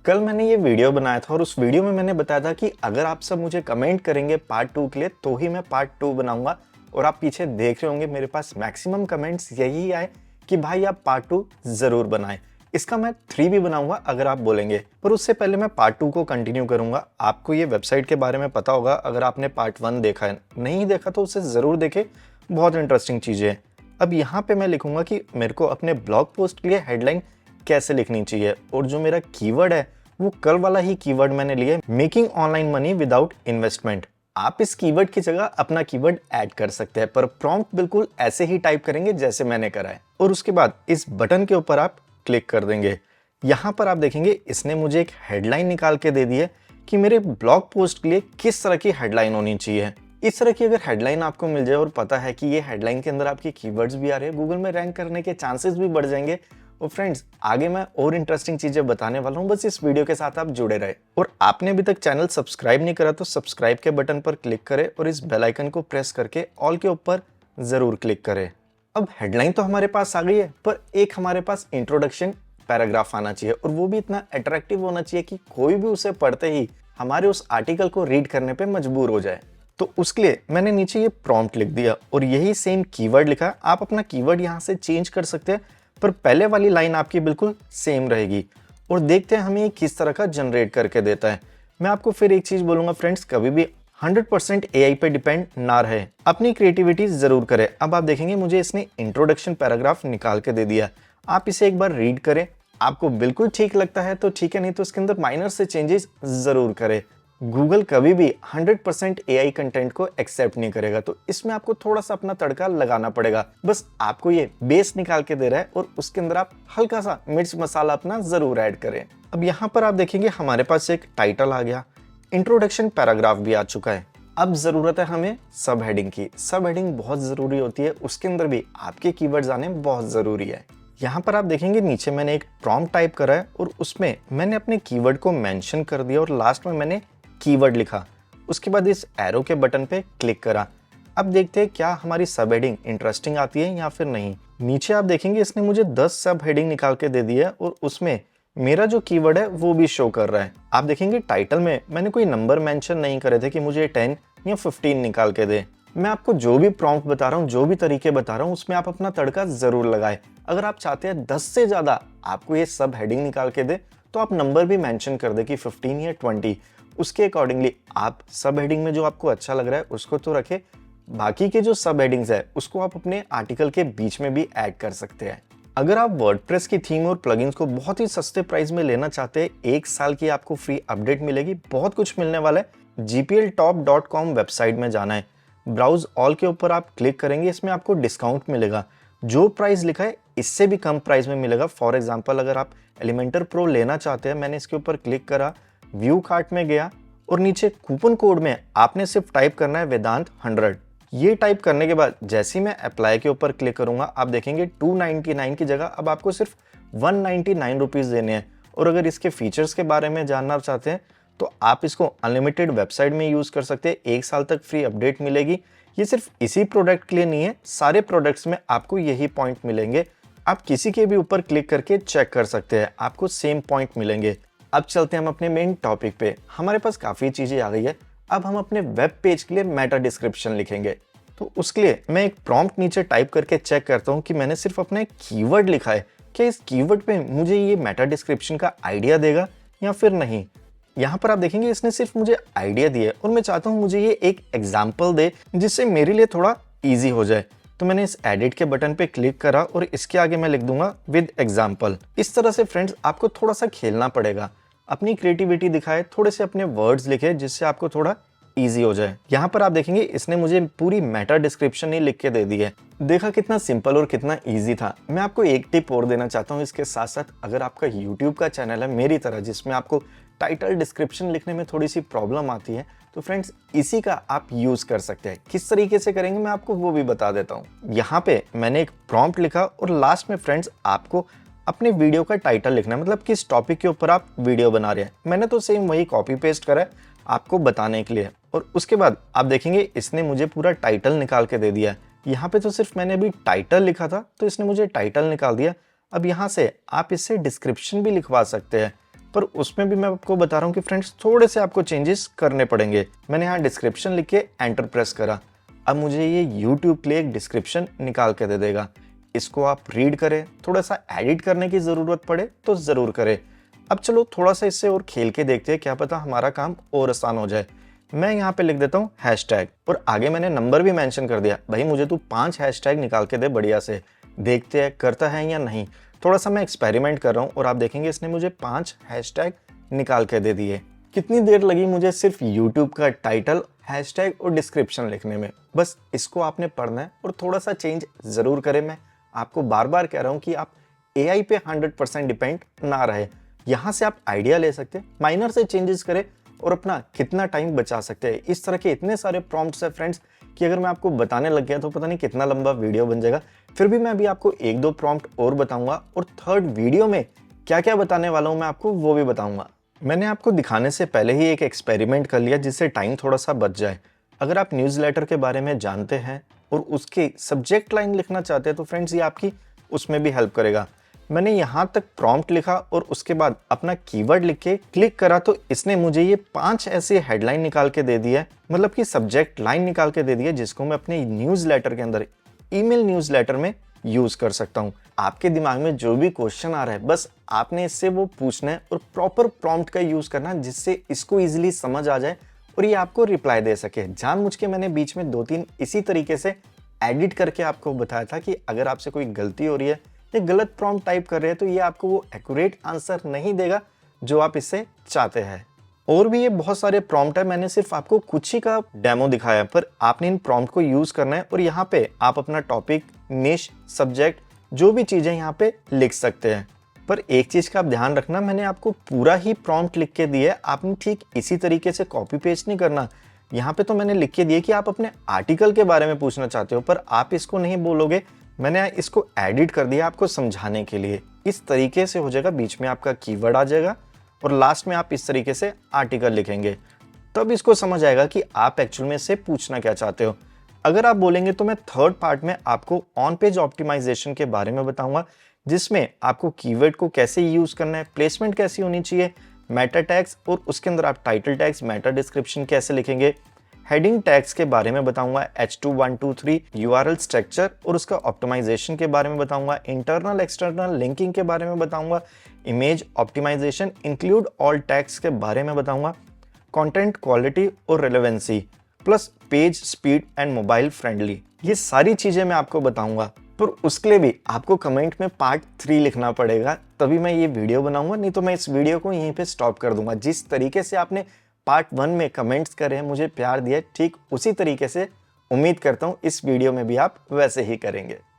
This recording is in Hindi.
कल मैंने ये वीडियो बनाया था और उस वीडियो में मैंने बताया था कि अगर आप सब मुझे कमेंट करेंगे पार्ट 2 के लिए तो ही मैं पार्ट 2 बनाऊंगा। और आप पीछे देख रहे होंगे मेरे पास मैक्सिमम कमेंट्स यही आए कि भाई आप पार्ट 2 जरूर बनाएं। इसका मैं 3 भी बनाऊंगा अगर आप बोलेंगे, पर उससे पहले मैं पार्ट 2 को कंटिन्यू करूंगा। आपको ये वेबसाइट के बारे में पता होगा, अगर आपने पार्ट 1 देखा है, नहीं देखा तो उसे जरूर देखें, बहुत इंटरेस्टिंग चीजें हैं। अब यहाँ पे मैं लिखूंगा कि मेरे को अपने ब्लॉग पोस्ट के लिए हेडलाइन कैसे लिखनी चाहिए, और जो मेरा कीवर्ड है वो कल वाला ही कीवर्ड मैंने लिया है, making online money without investment. आप इस कीवर्ड की जगह अपना कीवर्ड ऐड कर सकते हैं, पर प्रॉम्प्ट बिल्कुल ऐसे ही टाइप करेंगे जैसे मैंने करा है, और उसके बाद इस बटन के ऊपर आप क्लिक कर देंगे। यहाँ पर आप देखेंगे इसने मुझे एक हेडलाइन निकाल के दे दी है कि मेरे ब्लॉग पोस्ट के लिए किस तरह की हेडलाइन होनी चाहिए। इस तरह की अगर हेडलाइन आपको मिल जाए और पता है कि ये हेडलाइन के अंदर आपके कीवर्ड्स भी आ रहे हैं, गूगल में रैंक करने के चांसेस भी बढ़ जाएंगे। और फ्रेंड्स, आगे मैं और इंटरेस्टिंग चीजें बताने वाला हूं, बस इस वीडियो के साथ आप जुड़े रहे। और आपने अभी तक चैनल सब्सक्राइब नहीं करा तो सब्सक्राइब के बटन पर क्लिक करें और इस बेल आइकन को प्रेस करके ऑल के ऊपर जरूर क्लिक करें। अब हेडलाइन तो हमारे पास आ गई है, पर एक हमारे पास इंट्रोडक्शन पैराग्राफ आना चाहिए, और वो भी इतना अट्रैक्टिव होना चाहिए कि कोई भी उसे पढ़ते ही हमारे उस आर्टिकल को रीड करने पे मजबूर हो जाए। तो उसके लिए मैंने नीचे ये प्रॉम्प्ट लिख दिया और यही सेम कीवर्ड लिखा। आप अपना कीवर्ड यहाँ से चेंज कर सकते हैं, पर पहले वाली लाइन आपकी बिल्कुल सेम रहेगी। और देखते हैं हमें किस तरह का जनरेट करके देता है। मैं आपको फिर एक चीज बोलूंगा फ्रेंड्स, कभी भी 100% एआई पे डिपेंड ना रहे, अपनी क्रिएटिविटी जरूर करें। अब आप देखेंगे मुझे इसने इंट्रोडक्शन पैराग्राफ निकाल के दे दिया। आप इसे एक बार रीड करें, आपको बिल्कुल ठीक लगता है तो ठीक है, नहीं तो इसके अंदर माइनर से चेंजेस जरूर करें। गूगल कभी भी 100% एआई कंटेंट को एक्सेप्ट नहीं करेगा, तो इसमें आपको थोड़ा सा अपना तड़का लगाना पड़ेगा। बस आपको ये बेस निकाल के दे रहा है और उसके अंदर आप हल्का सा मिर्च मसाला अपना जरूर ऐड करें। अब यहाँ पर आप देखेंगे हमारे पास एक टाइटल आ गया, इंट्रोडक्शन पैराग्राफ भी आ चुका है। अब जरूरत है हमें सब हेडिंग की। सब हेडिंग बहुत जरूरी होती है, उसके अंदर भी आपके कीवर्ड्स आने बहुत जरूरी है। यहाँ पर आप देखेंगे नीचे मैंने एक प्रॉम्प्ट टाइप करा है और उसमें मैंने अपने कीवर्ड को मेंशन कर दिया और लास्ट में मैंने कीवर्ड लिखा। उसके बाद इस एरो के बटन पे क्लिक करा। अब देखते हैं क्या हमारी सब हेडिंग इंटरेस्टिंग आती है या फिर नहीं। नीचे आप देखेंगे इसने मुझे 10 सब हेडिंग निकाल के दे दी है और उसमें मेरा जो कीवर्ड है वो भी शो कर रहा है। आप देखेंगे टाइटल में मैंने कोई नंबर मेंशन नहीं करे थे कि मुझे 10 या 15 निकाल के दे। मैं आपको जो भी प्रॉम्प्ट बता रहा हूँ, जो भी तरीके बता रहा हूँ, उसमें आप अपना तड़का जरूर लगाए। अगर आप चाहते हैं 10 से ज्यादा आपको ये सब हेडिंग निकाल के दे तो आप नंबर भी मेंशन कर दे कि 15 या 20। उसके अकॉर्डिंगली आप सब हेडिंग में जो आपको अच्छा लग रहा है उसको तो रखे, बाकी के जो सब हेडिंग्स है उसको आप अपने आर्टिकल के बीच में भी ऐड कर सकते हैं। अगर आप वर्डप्रेस की थीम और प्लगइन्स को बहुत ही सस्ते प्राइस में लेना चाहते हैं, 1 साल की आपको फ्री अपडेट मिलेगी, बहुत कुछ मिलने वाला है। gpltop.com वेबसाइट में जाना है, ब्राउज ऑल के ऊपर आप क्लिक करेंगे, इसमें आपको डिस्काउंट मिलेगा। जो प्राइस लिखा है इससे भी कम प्राइस में मिलेगा। फॉर एग्जाम्पल अगर आप एलिमेंटर प्रो लेना चाहते हैं, मैंने इसके ऊपर क्लिक करा, व्यू कार्ट में गया और नीचे कूपन कोड में आपने सिर्फ टाइप करना है वेदांत 100। ये टाइप करने के बाद जैसे ही मैं अप्लाई के ऊपर क्लिक करूंगा, आप देखेंगे 299 की जगह अब आपको सिर्फ 199 रुपीज देने हैं। और अगर इसके फीचर्स के बारे में जानना चाहते हैं तो आप इसको अनलिमिटेड वेबसाइट में यूज कर सकते हैं, 1 साल तक फ्री अपडेट मिलेगी। ये सिर्फ इसी प्रोडक्ट के लिए नहीं है, सारे प्रोडक्ट्स में आपको यही पॉइंट मिलेंगे। आप किसी के भी ऊपर क्लिक करके चेक कर सकते हैं, आपको सेम पॉइंट मिलेंगे। अब चलते हैं हम अपने मेन टॉपिक पे। हमारे पास काफी चीजें आ गई है, अब हम अपने वेब पेज के लिए मेटा डिस्क्रिप्शन लिखेंगे। तो उसके लिए मैं एक प्रॉम्प्ट नीचे टाइप करके चेक करता हूँ कि मैंने सिर्फ अपना एक कीवर्ड लिखा है, क्या इस कीवर्ड पे मुझे ये मेटा डिस्क्रिप्शन का आइडिया देगा या फिर नहीं। यहाँ पर आप देखेंगे इसने सिर्फ मुझे आइडिया दिया और मैं चाहता हूँ मुझे ये एक एग्जाम्पल दे जिससे मेरे लिए थोड़ा ईजी हो जाए। तो मैंने इस एडिट के बटन पे क्लिक करा और इसके आगे मैं लिख दूंगा विद एग्जाम्पल। इस तरह से फ्रेंड्स आपको थोड़ा सा खेलना पड़ेगा, अपनी क्रिएटिविटी दिखाए, थोड़े से अपने वर्ड्स लिखे जिससे आपको थोड़ा इजी हो जाए। यहाँ पर आप देखेंगे इसने मुझे पूरी मेटा डिस्क्रिप्शन ही लिख के दे दी है। देखा कितना सिंपल और कितना इजी था। मैं आपको एक टिप और देना चाहता हूँ इसके साथ साथ, अगर आपका यूट्यूब का चैनल है मेरी तरह जिसमें आपको टाइटल डिस्क्रिप्शन लिखने में थोड़ी सी प्रॉब्लम आती है, तो फ्रेंड्स इसी का आप यूज कर सकते हैं। किस तरीके से करेंगे मैं आपको वो भी बता देता हूँ। यहाँ पे मैंने एक प्रॉम्प्ट लिखा और लास्ट में फ्रेंड्स आपको अपने वीडियो का टाइटल लिखना है, मतलब किस टॉपिक के ऊपर आप वीडियो बना रहे हैं। मैंने तो सेम वही कॉपी पेस्ट करा है आपको बताने के लिए। और उसके बाद आप देखेंगे इसने मुझे पूरा टाइटल निकाल के दे दिया है। यहाँ पे तो सिर्फ मैंने अभी टाइटल लिखा था तो इसने मुझे टाइटल निकाल दिया। अब यहाँ से आप इससे डिस्क्रिप्शन भी लिखवा सकते हैं, पर उसमें भी मैं आपको बता रहा हूँ कि फ्रेंड्स थोड़े से आपको चेंजेस करने पड़ेंगे। मैंने यहाँ डिस्क्रिप्शन लिख के एंटर प्रेस करा। अब मुझे ये YouTube के लिए एक डिस्क्रिप्शन निकाल के दे देगा। इसको आप रीड करें, थोड़ा सा एडिट करने की ज़रूरत पड़े तो ज़रूर करें। अब चलो थोड़ा सा इससे और खेल के देखते हैं, क्या पता हमारा काम और आसान हो जाए। मैं यहाँ पे लिख देता हूँ हैशटैग और आगे मैंने नंबर भी मेंशन कर दिया। भाई मुझे तू 5 हैशटैग निकाल के दे बढ़िया से, देखते हैं करता है या नहीं। थोड़ा सा मैं एक्सपेरिमेंट कर रहा हूँ और आप देखेंगे इसने मुझे 5 हैशटैग निकाल के दे दिए। कितनी देर लगी मुझे सिर्फ YouTube का टाइटल, हैशटैग और डिस्क्रिप्शन लिखने में। बस इसको आपने पढ़ना है और थोड़ा सा चेंज ज़रूर करें। मैं आपको बार बार कह रहा हूँ कि आप AI पे 100% डिपेंड ना रहे। यहाँ से आप आइडिया ले सकते हैं, माइनर से चेंजेस करें और अपना कितना टाइम बचा सकते हैं। इस तरह के इतने सारे प्रॉम्प्ट्स हैं फ्रेंड्स कि अगर मैं आपको बताने लग गया तो पता नहीं कितना लंबा वीडियो बन जाएगा। फिर भी मैं अभी आपको 1-2 प्रॉम्प्ट और बताऊंगा और थर्ड वीडियो में क्या क्या बताने वाला हूं मैं आपको वो भी बताऊंगा। मैंने आपको दिखाने से पहले ही एक एक्सपेरिमेंट कर लिया जिससे टाइम थोड़ा सा बच जाए। अगर आप न्यूज़लेटर के बारे में जानते हैं और उसके सब्जेक्ट लाइन लिखना चाहते हैं तो फ्रेंड्स ये आपकी उसमें भी हेल्प करेगा। मैंने यहाँ तक प्रॉम्प्ट लिखा और उसके बाद अपना कीवर्ड लिख के क्लिक करा तो इसने मुझे ये 5 ऐसे हेडलाइन निकाल के दे दिया, मतलब कि सब्जेक्ट लाइन निकाल के दे दिया जिसको मैं अपने न्यूज़लेटर के अंदर, ईमेल न्यूज़लेटर में यूज कर सकता हूँ। आपके दिमाग में जो भी क्वेश्चन आ रहा है बस आपने इससे वो पूछना है और प्रॉपर प्रॉम्प्ट का यूज करना है जिससे इसको इजीली समझ आ जाए और ये आपको रिप्लाई दे सके। जानबूझ के मैंने बीच में 2-3 इसी तरीके से एडिट करके आपको बताया था कि अगर आपसे कोई गलती हो रही है या गलत प्रॉम्प्ट टाइप कर रहे हैं तो ये आपको वो एक्यूरेट आंसर नहीं देगा जो आप इससे चाहते हैं। और भी ये बहुत सारे प्रॉम्प्ट है, मैंने सिर्फ आपको कुछ ही का डेमो दिखाया, पर आपने इन प्रॉम्प्ट को यूज करना है और यहाँ पे आप अपना टॉपिक, निश, सब्जेक्ट जो भी चीजें यहाँ पे लिख सकते हैं। पर एक चीज का आप ध्यान रखना, मैंने आपको पूरा ही प्रॉम्प्ट लिख के दिया है, आपने ठीक इसी तरीके से कॉपी पेस्ट नहीं करना। यहाँ पे तो मैंने लिख के दिया कि आप अपने आर्टिकल के बारे में पूछना चाहते हो, पर आप इसको नहीं बोलोगे। मैंने इसको एडिट कर दिया आपको समझाने के लिए। इस तरीके से हो जाएगा, बीच में आपका कीवर्ड आ जाएगा और लास्ट में आप इस तरीके से आर्टिकल लिखेंगे, तब इसको समझ आएगा कि आप एक्चुअल में से पूछना क्या चाहते हो। अगर आप बोलेंगे तो मैं थर्ड पार्ट में आपको ऑन पेज ऑप्टिमाइजेशन के बारे में बताऊंगा, जिसमें आपको कीवर्ड को कैसे यूज करना है, प्लेसमेंट कैसी होनी चाहिए, मेटा टैग्स और उसके अंदर आप टाइटल टैग्स, मेटा डिस्क्रिप्शन कैसे लिखेंगे, हेडिंग टैग्स के बारे में बताऊंगा, H2123 URL स्ट्रक्चर और उसका ऑप्टिमाइजेशन के बारे में बताऊंगा, इंटरनल एक्सटर्नल लिंकिंग के बारे में बताऊंगा, image optimization include alt tags के बारे में बताऊंगा, कंटेंट क्वालिटी और relevancy plus page speed and mobile friendly, ये सारी चीजें मैं आपको बताऊंगा। पर उसके लिए भी आपको कमेंट में पार्ट 3 लिखना पड़ेगा, तभी मैं ये वीडियो बनाऊंगा, नहीं तो मैं इस वीडियो को यहीं पे स्टॉप कर दूंगा। जिस तरीके से आपने पार्ट 1 में कमेंट्स करे, मुझे प्यार दिया, ठीक उसी तरीके से उम्मीद करता हूँ इस वीडियो में भी आप वैसे ही करेंगे।